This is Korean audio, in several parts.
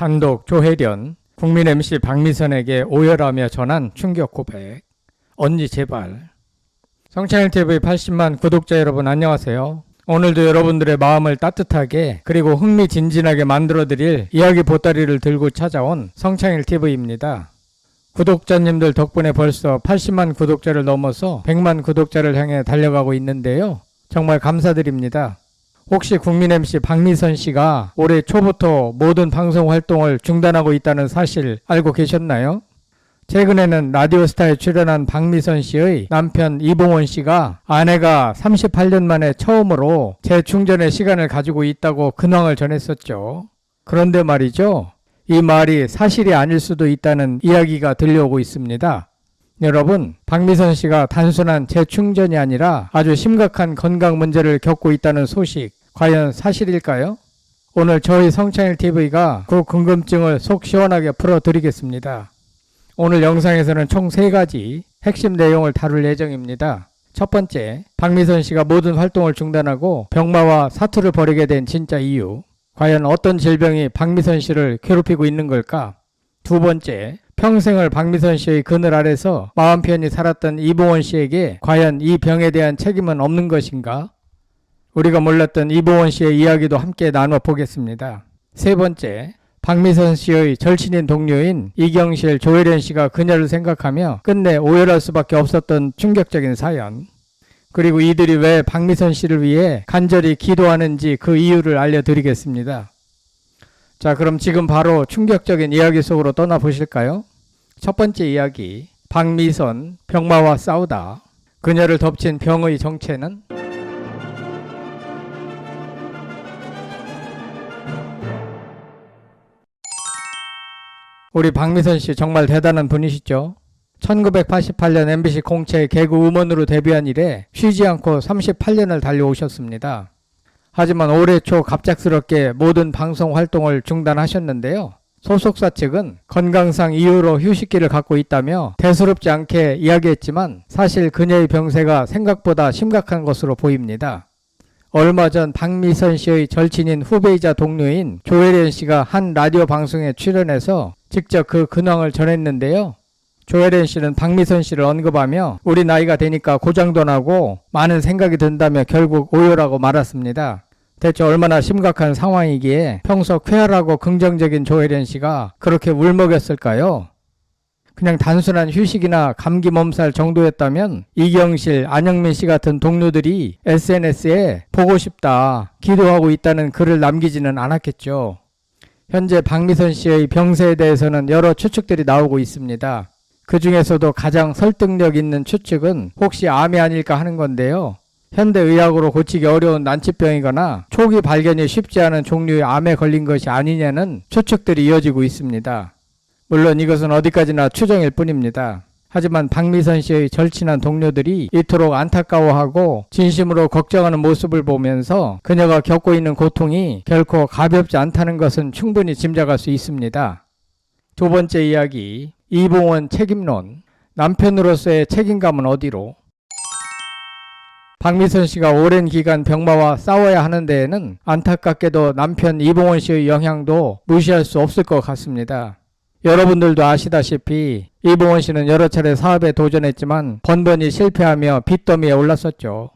단독 조혜련, 국민 MC 박미선에게 오열하며 전한 충격 고백. 언니 제발. 성찬일TV 80만 구독자 여러분 안녕하세요. 오늘도 여러분들의 마음을 따뜻하게 그리고 흥미진진하게 만들어드릴 이야기 보따리를 들고 찾아온 성찬일TV입니다. 구독자님들 덕분에 벌써 80만 구독자를 넘어서 100만 구독자를 향해 달려가고 있는데요. 정말 감사드립니다. 혹시 국민 MC 박미선 씨가 올해 초부터 모든 방송 활동을 중단하고 있다는 사실 알고 계셨나요? 최근에는 라디오스타에 출연한 박미선 씨의 남편 이봉원 씨가 아내가 38년 만에 처음으로 재충전의 시간을 가지고 있다고 근황을 전했었죠. 그런데 말이죠. 이 말이 사실이 아닐 수도 있다는 이야기가 들려오고 있습니다. 여러분, 박미선 씨가 단순한 재충전이 아니라 아주 심각한 건강 문제를 겪고 있다는 소식 과연 사실일까요? 오늘 저희 성찬일TV가 그 궁금증을 속 시원하게 풀어드리겠습니다. 오늘 영상에서는 총 3가지 핵심 내용을 다룰 예정입니다. 첫 번째, 박미선 씨가 모든 활동을 중단하고 병마와 사투를 벌이게 된 진짜 이유. 과연 어떤 질병이 박미선 씨를 괴롭히고 있는 걸까? 두 번째, 평생을 박미선 씨의 그늘 아래서 마음 편히 살았던 이봉원 씨에게 과연 이 병에 대한 책임은 없는 것인가? 우리가 몰랐던 이봉원 씨의 이야기도 함께 나눠보겠습니다. 세 번째, 박미선 씨의 절친인 동료인 이경실, 조혜련 씨가 그녀를 생각하며 끝내 오열할 수밖에 없었던 충격적인 사연. 그리고 이들이 왜 박미선 씨를 위해 간절히 기도하는지 그 이유를 알려드리겠습니다. 자, 그럼 지금 바로 충격적인 이야기 속으로 떠나보실까요? 첫 번째 이야기, 박미선, 병마와 싸우다. 그녀를 덮친 병의 정체는? 우리 박미선 씨 정말 대단한 분이시죠? 1988년 MBC 공채 개그 우먼으로 데뷔한 이래 쉬지 않고 38년을 달려오셨습니다. 하지만 올해 초 갑작스럽게 모든 방송 활동을 중단하셨는데요. 소속사 측은 건강상 이유로 휴식기를 갖고 있다며 대수롭지 않게 이야기했지만 사실 그녀의 병세가 생각보다 심각한 것으로 보입니다. 얼마 전 박미선 씨의 절친인 후배이자 동료인 조혜련 씨가 한 라디오 방송에 출연해서 직접 그 근황을 전했는데요. 조혜련 씨는 박미선 씨를 언급하며 우리 나이가 되니까 고장도 나고 많은 생각이 든다며 결국 오열하고 말았습니다. 대체 얼마나 심각한 상황이기에 평소 쾌활하고 긍정적인 조혜련 씨가 그렇게 울먹였을까요? 그냥 단순한 휴식이나 감기 몸살 정도였다면 이경실, 안영민 씨 같은 동료들이 SNS에 보고 싶다, 기도하고 있다는 글을 남기지는 않았겠죠. 현재 박미선 씨의 병세에 대해서는 여러 추측들이 나오고 있습니다. 그 중에서도 가장 설득력 있는 추측은 혹시 암이 아닐까 하는 건데요. 현대의학으로 고치기 어려운 난치병이거나 초기 발견이 쉽지 않은 종류의 암에 걸린 것이 아니냐는 추측들이 이어지고 있습니다. 물론 이것은 어디까지나 추정일 뿐입니다. 하지만 박미선 씨의 절친한 동료들이 이토록 안타까워하고 진심으로 걱정하는 모습을 보면서 그녀가 겪고 있는 고통이 결코 가볍지 않다는 것은 충분히 짐작할 수 있습니다. 두 번째 이야기, 이봉원 책임론. 남편으로서의 책임감은 어디로? 박미선 씨가 오랜 기간 병마와 싸워야 하는 데에는 안타깝게도 남편 이봉원 씨의 영향도 무시할 수 없을 것 같습니다. 여러분들도 아시다시피 이봉원 씨는 여러 차례 사업에 도전했지만 번번이 실패하며 빚더미에 올랐었죠.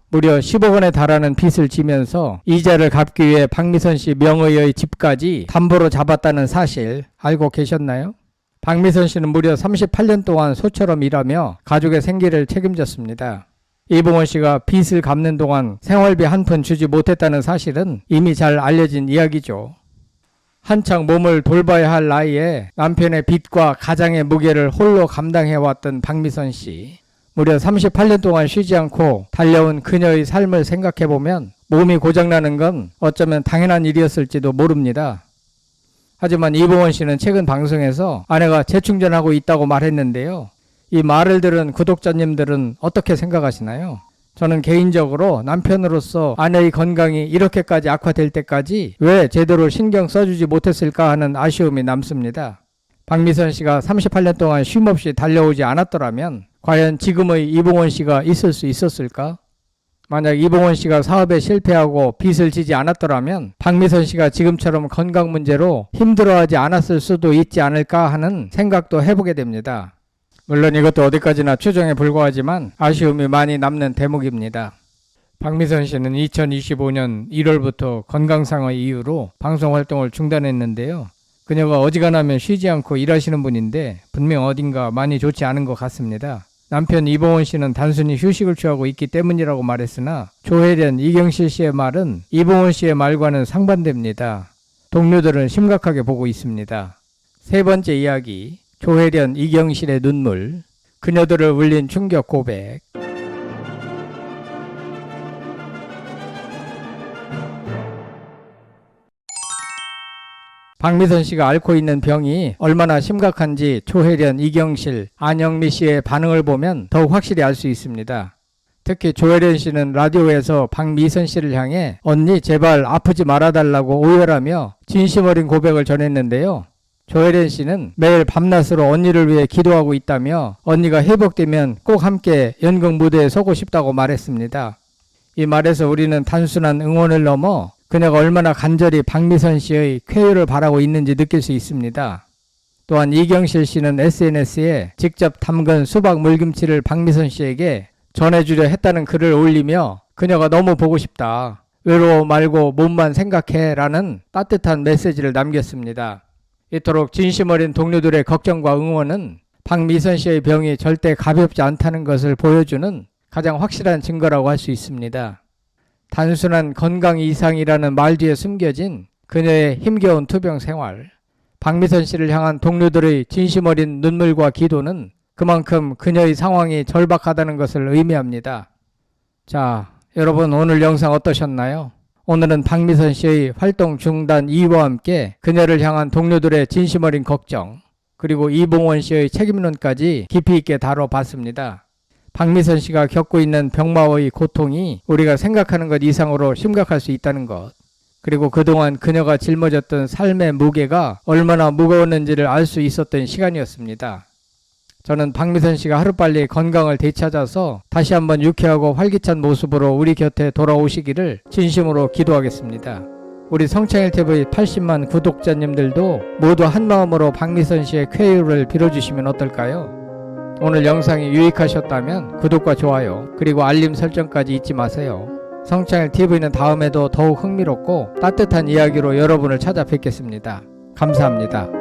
무려 10억 원에 달하는 빚을 지면서 이자를 갚기 위해 박미선 씨 명의의 집까지 담보로 잡았다는 사실 알고 계셨나요? 박미선 씨는 무려 38년 동안 소처럼 일하며 가족의 생계를 책임졌습니다. 이봉원 씨가 빚을 갚는 동안 생활비 한 푼 주지 못했다는 사실은 이미 잘 알려진 이야기죠. 한창 몸을 돌봐야 할 나이에 남편의 빚과 가장의 무게를 홀로 감당해왔던 박미선 씨. 무려 38년 동안 쉬지 않고 달려온 그녀의 삶을 생각해보면 몸이 고장나는 건 어쩌면 당연한 일이었을지도 모릅니다. 하지만 이봉원 씨는 최근 방송에서 아내가 재충전하고 있다고 말했는데요. 이 말을 들은 구독자님들은 어떻게 생각하시나요? 저는 개인적으로 남편으로서 아내의 건강이 이렇게까지 악화될 때까지 왜 제대로 신경 써주지 못했을까 하는 아쉬움이 남습니다. 박미선 씨가 38년 동안 쉼없이 달려오지 않았더라면 과연 지금의 이봉원 씨가 있을 수 있었을까? 만약 이봉원 씨가 사업에 실패하고 빚을 지지 않았더라면 박미선 씨가 지금처럼 건강 문제로 힘들어하지 않았을 수도 있지 않을까 하는 생각도 해보게 됩니다. 물론 이것도 어디까지나 추정에 불과하지만 아쉬움이 많이 남는 대목입니다. 박미선 씨는 2025년 1월부터 건강상의 이유로 방송 활동을 중단했는데요. 그녀가 어지간하면 쉬지 않고 일하시는 분인데 분명 어딘가 많이 좋지 않은 것 같습니다. 남편 이봉원 씨는 단순히 휴식을 취하고 있기 때문이라고 말했으나 조혜련, 이경실 씨의 말은 이봉원 씨의 말과는 상반됩니다. 동료들은 심각하게 보고 있습니다. 세 번째 이야기, 조혜련, 이경실의 눈물, 그녀들을 울린 충격 고백. 박미선 씨가 앓고 있는 병이 얼마나 심각한지 조혜련, 이경실, 안영미 씨의 반응을 보면 더욱 확실히 알 수 있습니다. 특히 조혜련 씨는 라디오에서 박미선 씨를 향해 언니 제발 아프지 말아달라고 오열하며 진심 어린 고백을 전했는데요. 조혜련 씨는 매일 밤낮으로 언니를 위해 기도하고 있다며 언니가 회복되면 꼭 함께 연극 무대에 서고 싶다고 말했습니다. 이 말에서 우리는 단순한 응원을 넘어 그녀가 얼마나 간절히 박미선 씨의 쾌유를 바라고 있는지 느낄 수 있습니다. 또한 이경실 씨는 SNS에 직접 담근 수박 물김치를 박미선 씨에게 전해주려 했다는 글을 올리며 그녀가 너무 보고 싶다. 외로워 말고 몸만 생각해 라는 따뜻한 메시지를 남겼습니다. 이토록 진심 어린 동료들의 걱정과 응원은 박미선 씨의 병이 절대 가볍지 않다는 것을 보여주는 가장 확실한 증거라고 할 수 있습니다. 단순한 건강 이상이라는 말 뒤에 숨겨진 그녀의 힘겨운 투병 생활, 박미선 씨를 향한 동료들의 진심 어린 눈물과 기도는 그만큼 그녀의 상황이 절박하다는 것을 의미합니다. 자, 여러분 오늘 영상 어떠셨나요? 오늘은 박미선 씨의 활동 중단 이유와 함께 그녀를 향한 동료들의 진심 어린 걱정, 그리고 이봉원 씨의 책임론까지 깊이 있게 다뤄봤습니다. 박미선 씨가 겪고 있는 병마의 고통이 우리가 생각하는 것 이상으로 심각할 수 있다는 것, 그리고 그동안 그녀가 짊어졌던 삶의 무게가 얼마나 무거웠는지를 알 수 있었던 시간이었습니다. 저는 박미선 씨가 하루빨리 건강을 되찾아서 다시 한번 유쾌하고 활기찬 모습으로 우리 곁에 돌아오시기를 진심으로 기도하겠습니다. 우리 성창일TV 80만 구독자님들도 모두 한마음으로 박미선 씨의 쾌유를 빌어주시면 어떨까요? 오늘 영상이 유익하셨다면 구독과 좋아요 그리고 알림 설정까지 잊지 마세요. 성창일TV는 다음에도 더욱 흥미롭고 따뜻한 이야기로 여러분을 찾아뵙겠습니다. 감사합니다.